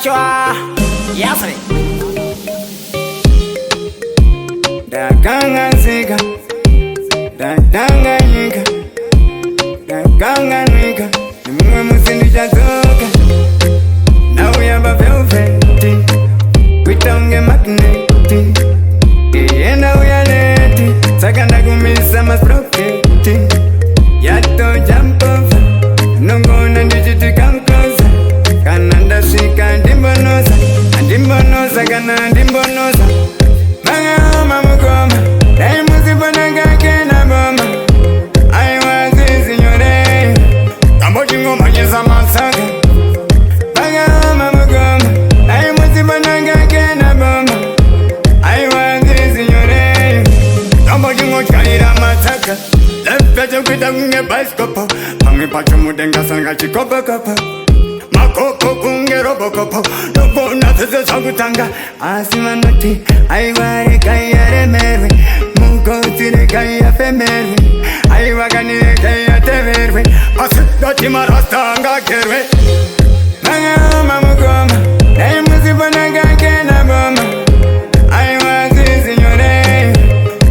chwa. Yes, Dakanga zika, dakanga nika, dakanga nika. Nimwe musindi chazoka. Now we have a velvet. We don't get magnetic. Yeah, now we are ready. Sakana kumisa mas protecting. Yato jump over. No gonna digit come closer. Kananda shika ndimbonosa. Ndimbonosa kana ndimbonosa. Manga mama goma. Dai musibana kake na boma. I was in your day. Kamboji ngoma nyeza masaka. Manga mama goma. Dai musibana kake na boma. I was in your day. Kamboji ngochaira masaka. Lepeche kwita kunge baiskopo. Pangi pacho mudenga sanga chikopo kopo. Makoko kunge robo kopo. Nopo natese sagutanga. Asimanoti. Aiware kaya remerwe. Muko tire kaya femerwe. Aiwagani kaya teverwe. Asidati marastanga kerwe. Manga mamugoma. Dai musibana kake na boma. Aiwazi signore.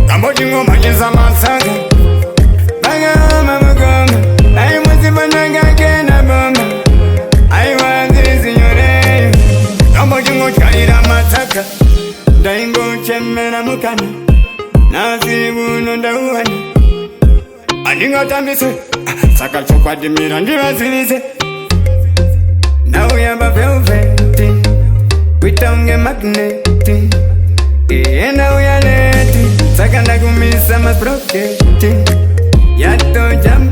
Kamboji ngoma nyeza masaka. Manga mamugoma. Dai musibana kake na boma. Aiwazi signore. Kamboji ngochaira masaka. Daingo chemena mukana. Nasi uno ndauhani. Aninga tambise. Saka chokwa dimira ndivazinise. Now we have a velvet. We don't get magnetic. Yeah, now we are ready. Sakana kumisa mas protecting. Yato jump